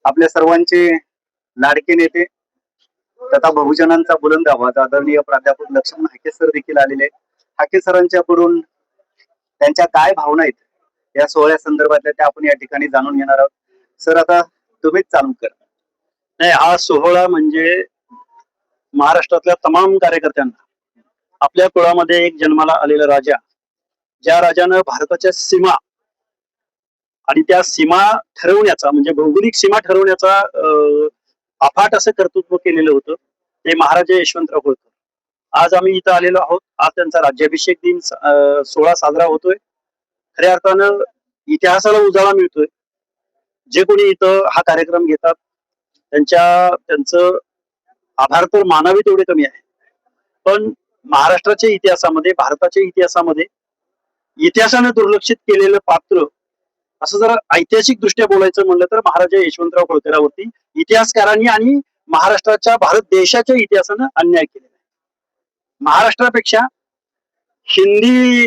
आपल्या सर्वांचे लाडके नेते तथा बहुजनांचा बुलंद आवाज आदरणीय प्राध्यापक लक्ष्मण हाके सर देखील आलेले आहेत. हाके सरांच्याकडून त्यांच्या काय भावना आहेत या सोहळ्या संदर्भातल्या त्या आपण या ठिकाणी जाणून घेणार आहोत. सर, आता तुम्हीच चालू करा. नाही, हा सोहळा म्हणजे महाराष्ट्रातल्या तमाम कार्यकर्त्यांना, आपल्या कुळामध्ये एक जन्माला आलेला राजा, ज्या राजानं भारताच्या सीमा आणि त्या सीमा ठरवण्याचा म्हणजे भौगोलिक सीमा ठरवण्याचा अफाट असं कर्तृत्व केलेलं होतं, ते महाराजा यशवंतराव होळकर. आज आम्ही इथं आलेलो आहोत. आज त्यांचा राज्याभिषेक दिन सोहळा साजरा होतोय. खऱ्या अर्थानं इतिहासाला उजाळा मिळतोय. जे कोणी इथं हा कार्यक्रम घेतात त्यांचं आभार तर मानावे तेवढे कमी आहे. पण महाराष्ट्राच्या इतिहासामध्ये, भारताच्या इतिहासामध्ये इतिहासानं दुर्लक्षित केलेलं पात्र असं जर ऐतिहासिक दृष्ट्या बोलायचं म्हणलं तर महाराजा यशवंतराव होळकरांवरती इतिहासकारांनी आणि महाराष्ट्राच्या, भारत देशाच्या इतिहासानं अन्याय केलेला आहे. महाराष्ट्रापेक्षा हिंदी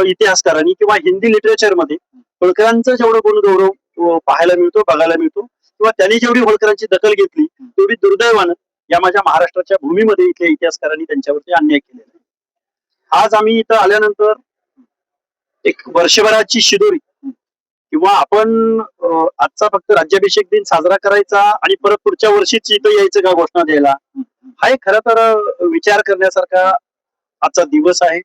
इतिहासकारांनी किंवा हिंदी लिटरेचरमध्ये होळकरांचं जेवढं गुणगौरव पाहायला मिळतो, बघायला मिळतो, किंवा त्यांनी जेवढी होळकरांची दखल घेतली तेवढी दुर्दैवानं या माझ्या महाराष्ट्राच्या भूमीमध्ये इथल्या इतिहासकारांनी त्यांच्यावरती अन्याय केलेला आहे. आज आम्ही इथं आल्यानंतर एक वर्षभराची शिदोरी किंवा आपण आजचा फक्त राज्याभिषेक दिन साजरा करायचा आणि परत पुढच्या वर्षीच इथं यायचं का घोषणा द्यायला, हा एक खरं तर विचार करण्यासारखा आजचा दिवस आहे.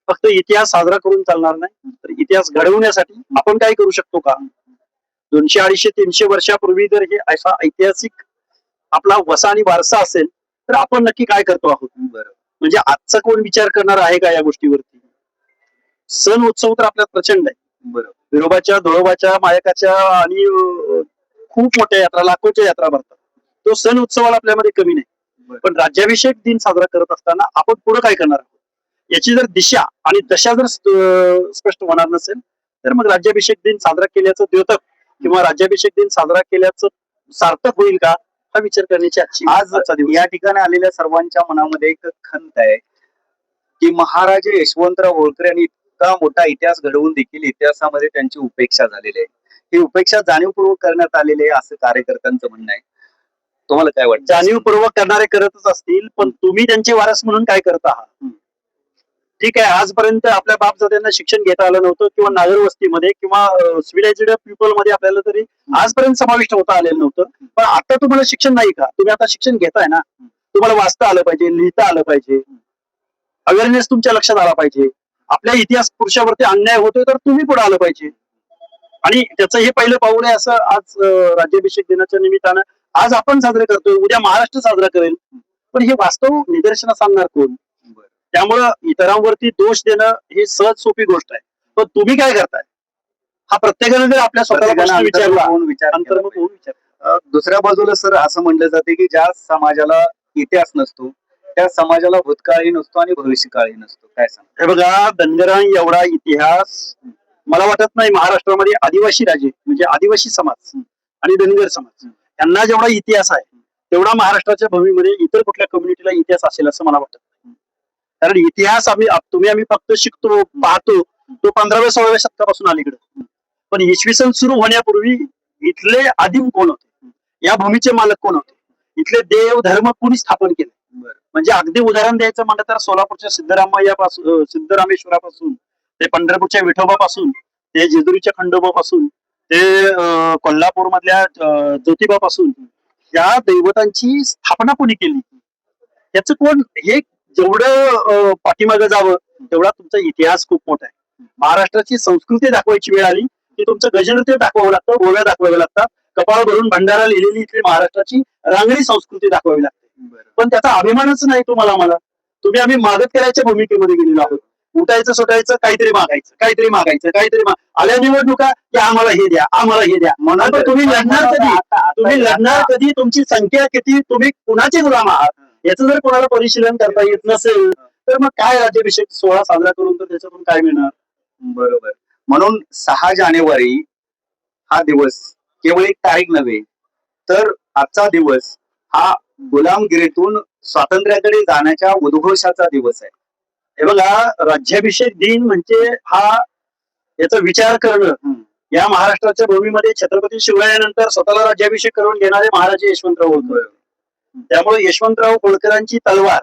फक्त इतिहास साजरा करून चालणार नाही, तर इतिहास घडवण्यासाठी आपण काय करू शकतो का? 200, 250, 300 वर्षापूर्वी जर हे असा ऐतिहासिक आपला वसा आणि वारसा असेल तर आपण नक्की काय करतो आहोत? म्हणजे आजचा कोण विचार करणार आहे का या गोष्टीवरती? सण उत्सव तर आपल्यात प्रचंड आहे. विरोबाच्या, धुळोबाच्या, मायकाच्या आणि खूप मोठ्या यात्रा, लाखोच्या यात्रा भरतात. तो सण उत्सवाला आपल्यामध्ये कमी नाही. पण राज्याभिषेक दिन साजरा करत असताना आपण पुढे काय करणार आहोत याची जर दिशा आणि दशा जर स्पष्ट होणार नसेल तर मग राज्याभिषेक दिन साजरा केल्याचं द्योतक किंवा राज्याभिषेक दिन साजरा केल्याचं सार्थक होईल का, हा विचार करण्याची आज या ठिकाणी आलेल्या सर्वांच्या मनामध्ये एक खंत आहे की महाराजे यशवंतराव होळकर यांनी इतका मोठा इतिहास घडवून देखील इतिहासामध्ये त्यांची उपेक्षा झालेली आहे. ही उपेक्षा जाणीवपूर्वक करण्यात आलेली आहे असं कार्यकर्त्यांचं म्हणणं आहे. तुम्हाला काय वाटतं? जाणीवपूर्वक करणारे करतच असतील, पण तुम्ही त्यांचे वारस म्हणून काय करत आहात? ठीक आहे, आजपर्यंत आपल्या बापजात्यांना शिक्षण घेता आलं नव्हतं किंवा नागर वस्तीमध्ये किंवा सिव्हिलायझेड पीपल मध्ये आपल्याला तरी आजपर्यंत समाविष्ट होता आलेलं नव्हतं. पण आता तुम्हाला शिक्षण नाही का? तुम्ही आता शिक्षण घेताय ना, तुम्हाला वाचता आलं पाहिजे, लिहिता आलं पाहिजे, अवेअरनेस तुमच्या लक्षात आला पाहिजे. आपल्या इतिहास पुरुषावरती अन्याय होतोय तर तुम्ही पुढे आलं पाहिजे. आणि त्याचं हे पहिलं पाऊल आहे असं आज राज्याभिषेक दिनाच्या निमित्तानं आज आपण साजरे करतोय, उद्या महाराष्ट्र साजरा करेल. पण हे वास्तव निदर्शनास आणणार कोण? त्यामुळं इतरांवरती दोष देणं ही सहज सोपी गोष्ट आहे. पण तुम्ही काय करताय हा प्रत्येकाने जर आपल्या स्वतःला विचारला. दुसऱ्या बाजूला सर असं म्हणलं जाते की ज्या समाजाला इतिहास नसतो त्या समाजाला भूतकाळही नसतो आणि भविष्यकाळही नसतो. काय सांग? हे बघा, धनगरां एवढा इतिहास मला वाटत नाही महाराष्ट्रामध्ये आदिवासी राजे म्हणजे आदिवासी समाज आणि धनगर समाज यांना जेवढा इतिहास आहे तेवढा महाराष्ट्राच्या भूमीमध्ये इतर कुठल्या कम्युनिटीला इतिहास असेल असं मला वाटत नाही. कारण इतिहास आम्ही फक्त शिकतो, पाहतो तो 15व्या 16व्या शतकापासून अलीकडे. पण इसवी सन सुरू होण्यापूर्वी इथले आदिम कोण होते, या भूमीचे मालक कोण होते, इथले देव धर्म कोणी स्थापन केले? म्हणजे अगदी उदाहरण द्यायचं म्हणलं तर सोलापूरच्या सिद्धरामय्यापासून, सिद्धरामेश्वरापासून ते पंढरपूरच्या विठोबापासून ते जेजुरीच्या खंडोबापासून ते कोल्हापूर मधल्या ज्योतिबापासून या दैवतांची स्थापना कोणी केली याच कोण, हे जेवढं पाठीमागं जावं तेवढा तुमचा इतिहास खूप मोठा आहे. महाराष्ट्राची संस्कृती दाखवायची वेळ आली की तुमचं गजनृत्य दाखवावं लागतं, गोव्या दाखवाव्या लागतात, कपाळ भरून भंडारा लिहिलेली इथली महाराष्ट्राची रांगडी संस्कृती दाखवावी लागते. पण त्याचा अभिमानच नाही तुम्हाला. मला तुम्ही आम्ही मागत करायच्या भूमिकेमध्ये गेलेलो आहोत. उठायचं सुटायचं, काहीतरी मागायचं, काहीतरी मागायचं, काहीतरी आल्या निवडणुका की आम्हाला हे द्या, आम्हाला हे द्या. म्हणून तुम्ही लढणार कधी? तुम्ही लढणार कधी? तुमची संख्या किती? तुम्ही कुणाचे गुलाम आहात याचं जर कोणाला परिशीलन करता येत नसेल तर मग काय राज्याभिषेक सोहळा साजरा करून तर त्याच्यातून काय मिळणार? बरोबर. म्हणून 6 जानेवारी हा दिवस केवळ एक तारीख नव्हे तर आजचा दिवस हा गुलामगिरीतून स्वातंत्र्याकडे जाण्याच्या उद्घोषाचा दिवस आहे. हे बघा, राज्याभिषेक दिन म्हणजे हा याचा विचार करणं या महाराष्ट्राच्या भूमीमध्ये छत्रपती शिवरायानंतर स्वतःला राज्याभिषेक करून घेणारे महाराजे यशवंतराव होळकर. त्यामुळे यशवंतराव होळकरांची तलवार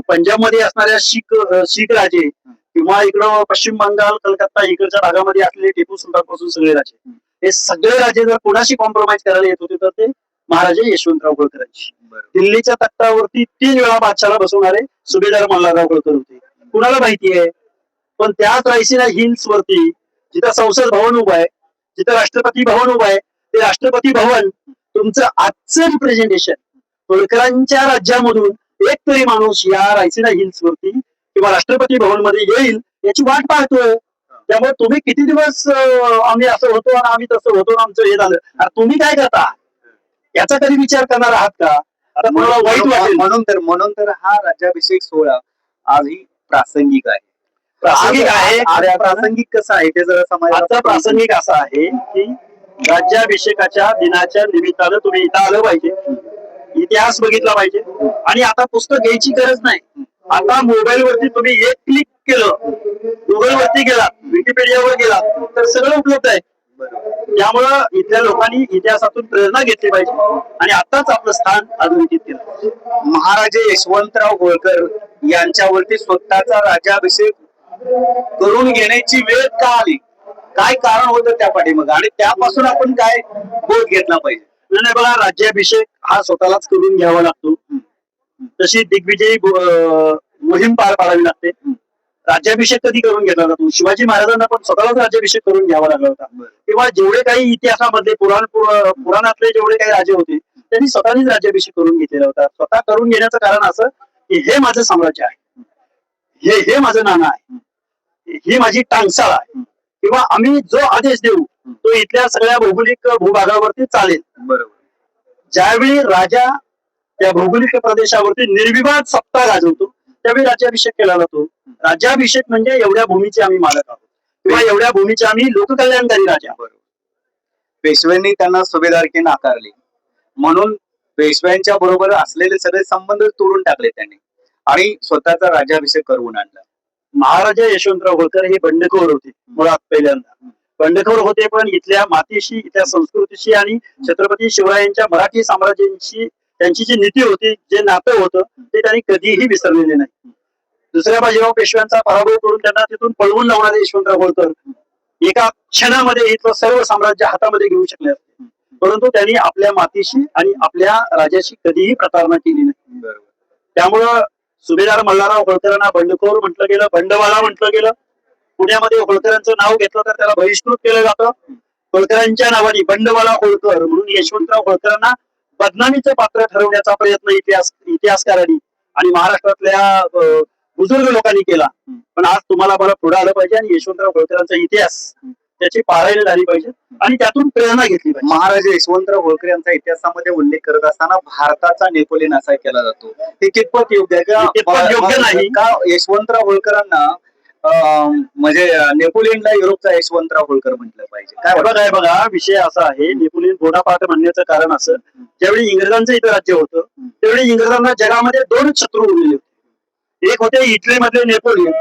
पंजाबमध्ये असणाऱ्या शीख राजे किंवा इकडं पश्चिम बंगाल, कलकत्ता इकडच्या भागामध्ये असलेले टिपू सुलतान पासून सगळे राजे, हे सगळे राजे जर कोणाशी कॉम्प्रोमाइज करायला येत होते तर ते महाराजे यशवंतराव होळकरांची. दिल्लीच्या तख्तावरती 3 वेळा बादशाला बसवणारे सुभेदार मल्हारराव होळकर होते. कुणाला माहिती आहे? पण त्याच रायसीना हिल्स वरती जिथं संसद भवन उभं आहे, जिथं राष्ट्रपती भवन उभं आहे, ते राष्ट्रपती भवन तुमचं आजचं रिप्रेझेंटेशन होळकरांच्या राज्यामधून एक तरी माणूस या रायसीना हिल्स वरती किंवा राष्ट्रपती भवन मध्ये येईल याची वाट पाहतोय. त्यामुळे तुम्ही किती दिवस आम्ही असं होतो आणि आम्ही तसं होतो आमचं हे झालं, तुम्ही काय करता याचा कधी विचार करणार आहात का? आता मला वाईट वाटेल. म्हणून तर हा राज्याभिषेक सोहळा आजही प्रासंगिक आहे. प्रासंगिक आहे. प्रासंगिक कसं आहे ते जरा आजचा प्रासंगिक असा आहे की राज्याभिषेकाच्या दिनाच्या निमित्तानं तुम्ही इथं आलं पाहिजे, इतिहास बघितला पाहिजे. आणि आता पुस्तक घ्यायची गरज नाही. आता मोबाईल वरती तुम्ही एक क्लिक केलं, गुगल वरती गेला, विकिपीडियावर गेला तर सगळं उपलब्ध आहे. त्यामुळं इथल्या लोकांनी इतिहासातून प्रेरणा घेतली पाहिजे आणि आताच आपलं स्थान अधोरेखित केलं. महाराजे यशवंतराव होळकर यांच्यावरती स्वतःचा राज्याभिषेक करून घेण्याची वेळ का आली? काय कारण होतं त्या पाठीमागे आणि त्यापासून आपण काय बोध घेतला पाहिजे? नाही बघा, राज्याभिषेक हा स्वतःलाच करून घ्यावा लागतो. तशी दिग्विजयी मोहीम पार पाडावी लागते. राज्याभिषेक कधी करून घेतला जातो? शिवाजी महाराजांना पण स्वतःलाच राज्याभिषेक करून घ्यावा लागला होता. किंवा जेवढे काही इतिहासामधले पुराणातले जेवढे काही राजे होते त्यांनी स्वतःनीच राज्याभिषेक करून घेतलेला होता. स्वतः करून घेण्याचं कारण असं की हे माझं साम्राज्य आहे, हे माझं नाणं आहे, ही माझी टांगसाळ आहे, किंवा आम्ही जो आदेश देऊ तो इथल्या सगळ्या भौगोलिक भूभागावरती चालेल. बरोबर. ज्यावेळी राजा त्या भौगोलिक प्रदेशावरती निर्विवाद सत्ता गाजवतो त्यावेळी राज्याभिषेक केला जातो. राज्याभिषेक म्हणजे एवढ्या भूमीचे आम्ही मालक आहोत किंवा एवढ्या भूमीचे आम्ही लोककल्याणकारी राजा. बरोबर. पेशव्यांनी त्यांना सुभेदारकी नाकारली म्हणून पेशव्यांच्या बरोबर असलेले सगळे संबंध तोडून टाकले त्यांनी आणि स्वतःचा राज्याभिषेक करून आणला. महाराजा यशवंतराव होळकर हे बंडखोर होते. मुळात पहिल्यांदा बंडखोर होते, पण इथल्या मातीशी, इथल्या संस्कृतीशी आणि छत्रपती शिवरायांच्या मराठी साम्राज्याशी त्यांची जी नीती होती, जे नातं होतं ते त्यांनी कधीही विसरलेले नाही. दुसऱ्या बाजीराव पेशव्यांचा पराभव करून त्यांना तिथून पळवून लावणारे यशवंतराव होळकर एका क्षणामध्ये इथलं सर्व साम्राज्य हातामध्ये घेऊ शकले असते, परंतु त्यांनी आपल्या मातीशी आणि आपल्या राजाशी कधीही प्रतारणा केली नाही. त्यामुळं सुभेदार मल्हारराव होळकरांना बंडखोर म्हटलं गेलं, बंडवाला म्हटलं गेलं. पुण्यामध्ये होळकरांचं नाव घेतलं तर त्याला बहिष्कृत केलं जातं. होळकरांच्या नावाने बंडवाला होळकर म्हणून यशवंतराव होळकरांना बदनामीचं पात्र ठरवण्याचा प्रयत्न इतिहासकारांनी आणि महाराष्ट्रातल्या बुजुर्ग लोकांनी केला. पण आज तुम्हाला मला पुढे आलं पाहिजे आणि यशवंतराव होळकरांचा इतिहास त्याची पारायण झाली पाहिजे आणि त्यातून प्रेरणा घेतली पाहिजे. महाराजा यशवंतराव होळकर यांचा इतिहासामध्ये उल्लेख करत असताना भारताचा नेपोलियन असा केला जातो. हे कितपत योग्य आहे का? कितपत योग्य नाही का यशवंतराव होळकरांना म्हणजे नेपोलियनला युरोपचा यशवंतराव होळकर म्हटलं पाहिजे? काय बघा, विषय असा आहे, नेपोलियन बोनापार्ट म्हणण्याचं कारण असं, ज्यावेळी इंग्रजांचं इथं राज्य होतं त्यावेळी इंग्रजांना जगामध्ये 2 शत्रू उरलेले होते. एक होते इटली मधले नेपोलियन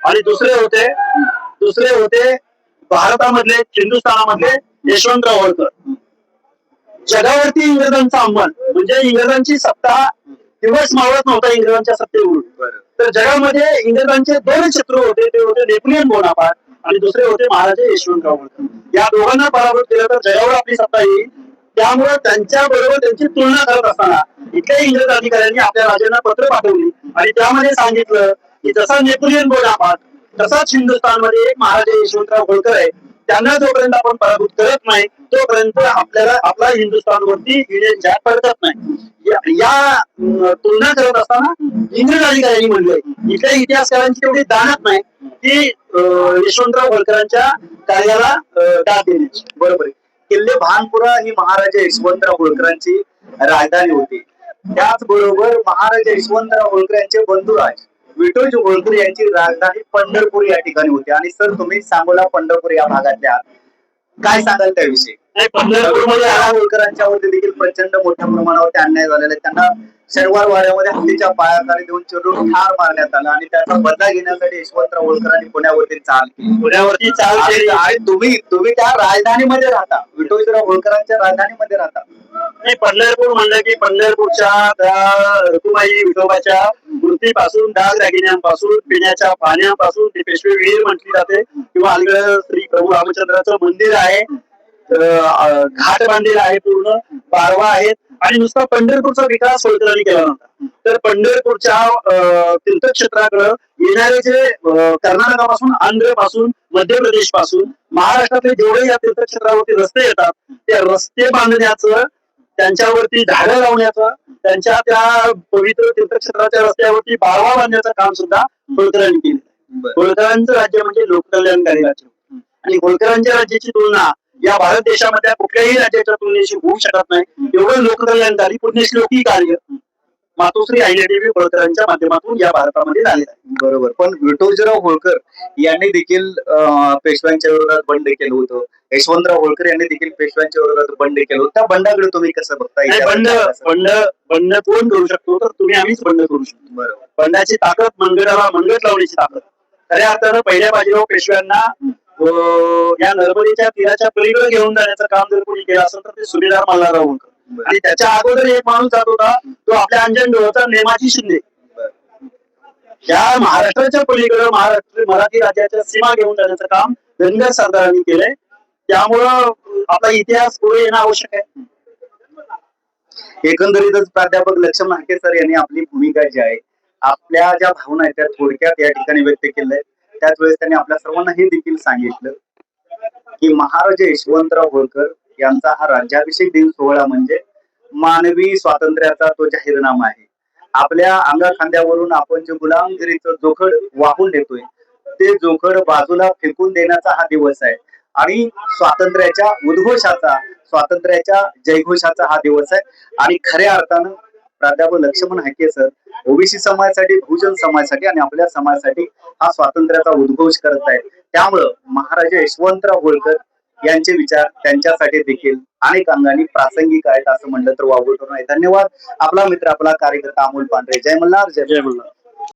आणि दुसरे होते भारतामधले, हिंदुस्थानामधले यशवंतराव होळकर. जगावरती इंग्रजांचा अंमल म्हणजे इंग्रजांची सत्ता दिवस मावळत नव्हता इंग्रजांच्या सत्तेवरून. तर जगामध्ये इंग्रजांचे 2 शत्रू होते, ते होते नेपोलियन बोनापार्ट आणि दुसरे होते महाराजा यशवंतराव होळकर. या दोघांना पराभूत केलं तर जगावर आपली सत्ता येईल. त्यामुळे त्यांच्या बरोबर त्यांची तुलना करत असताना इथल्या इंग्रज अधिकाऱ्यांनी आपल्या राजांना पत्र पाठवली आणि त्यामध्ये सांगितलं की जसा नेपोलियन बोनापार्ट तसाच हिंदुस्थानमध्ये एक महाराजा यशवंतराव होळकर आहे. त्यांना जोपर्यंत आपण पराभूत करत नाही तोपर्यंत आपल्याला आपला हिंदुस्थानवरती युनियन जॅक पडत नाही. या तुलना करत असताना इंग्रज अधिकाऱ्यांनी म्हणलंय, इथल्या इतिहासकारांची तेवढी दानत नाही की यशवंतराव होळकरांच्या कार्याला दाद देण्याची. बरोबर आहे. किल्ले भानपुरा ही महाराजा यशवंतराव होळकरांची राजधानी होती. त्याचबरोबर महाराजा यशवंतराव होळकर यांचे बंधुराज विठोजी होळकर यांची राजधानी पंढरपूर या ठिकाणी होती. आणि सर तुम्ही सांगोला पंढरपूर या भागातल्या काय सांगाल त्याविषयी? पंढरपूरमध्ये होळकरांच्या वरती देखील प्रचंड मोठ्या प्रमाणावरती अन्याय झालेला आहे. त्यांना शनिवार वाड्यामध्ये हत्तीच्या पायाखाली देऊन चिरडून ठार मारण्यात आला आणि त्याचा बदला घेण्यासाठी यशवंतराव होळकरांनी पुण्यावरती चाल केली. पुण्यावरती चाल केली. आणि तुम्ही त्या राजधानीमध्ये राहता, विठोजीराव होळकरांच्या राजधानीमध्ये राहता. नाही, पंढरपूर म्हणलं की पंढरपूरच्या त्या रखुमाई विठोबाच्या मूर्तीपासून, दागदागिन्यांपासून, पिण्याच्या पाण्यापासून, ती पेशवे विहीर म्हटली जाते, किंवा अलीकडे श्री प्रभू रामचंद्राचं मंदिर आहे, घाट बांधलेला आहे, पूर्ण पारवा आहेत. आणि नुसता पंढरपूरचा विकास होळकरांनी केला नव्हता, तर पंढरपूरच्या तीर्थक्षेत्राकडे येणारे जे कर्नाटकापासून, आंध्र पासून, मध्य प्रदेश पासून, महाराष्ट्रातले जेवढे या तीर्थक्षेत्रावरती रस्ते येतात, ते रस्ते बांधण्याचं, त्यांच्यावरती झाडं लावण्याचं, त्यांच्या त्या पवित्र तीर्थक्षेत्राच्या रस्त्यावरती बारवा बांधण्याचं काम सुद्धा होळकरांनी केलं. होळकरांचं राज्य म्हणजे लोककल्याणकारी राज्य, आणि होळकरांच्या राज्याची तुलना या भारत देशामध्ये कुठल्याही राज्याच्या तुलनेशी होऊ शकत नाही. एवढं लोककल्याणकारी पुण्यश्लोकी कार्य मातोश्री अहिल्यादेवी होळकरांच्या माध्यमातून या भारतामध्ये झालेलं आहे. बरोबर. पण विठोजीराव होळकर यांनी देखील पेशव्यांच्या विरोधात बंड केलं होतं. यशवंतराव होळकर यांनी देखील पेशव्यांच्या विरोधात बंड केलं होतं. त्या बंडाकडे तुम्ही कसं बघता? बंड कोण करू शकतो, तर तुम्ही आम्हीच बंड करू शकतो. बरोबर. बंडाची ताकद, मनगटाला मनगट लावण्याची ताकद खऱ्या अर्थानं पहिल्या बाजीराव पेशव्यांना या नर्मदेच्या तीराच्या पलीकडे घेऊन जाण्याचं काम जर कोणी केलं असेल तर ते सुभेदार मल्हारराव होळकर. आणि त्याच्या अगोदर एक माणूस जात होता, तो आपल्या अंजन डोळचा नेमाजी शिंदे. या महाराष्ट्राच्या पलीकडे मराठी राज्याच्या सीमा घेऊन जाण्याचं काम धनगर सरदारांनी केलंय. त्यामुळं आपला इतिहास पुढे येणं आवश्यक आहे. एकंदरीतच प्राध्यापक लक्ष्मण हाके सर यांनी आपली भूमिका जी आहे, आपल्या ज्या भावना आहेत त्या थोडक्यात या ठिकाणी व्यक्त केल्या. त्याच वेळेस त्यांनी आपल्या सर्वांना हे देखील सांगितलं की महाराजा यशवंतराव होळकर यांचा हा राज्याभिषेक दिन सोहळा म्हणजे मानवी स्वातंत्र्याचा तो जाहीरनामा आहे. आपल्या अंगाखांद्यावरून आपण जे गुलामगिरीचं जोखड वाहून नेतोय, ते जोखड बाजूला फेकून देण्याचा हा दिवस आहे. आणि स्वातंत्र्याच्या उद्घोषाचा, स्वातंत्र्याच्या जयघोषाचा हा दिवस आहे. आणि खऱ्या अर्थानं प्राध्यापक लक्ष्मण हाके सर ओबीसी समाजासाठी, बहुजन समाजासाठी आणि आपल्या समाजासाठी हा स्वातंत्र्याचा उद्घोष करत आहेत. त्यामुळं महाराजा यशवंतराव होळकर यांचे विचार त्यांच्यासाठी देखील अनेक अंगाने प्रासंगिक आहेत असं म्हणलं तर वावगं नाही. धन्यवाद. आपला मित्र, आपला कार्यकर्ता अमोल पांढरे. जय मल्हार, जय जय मल्हार.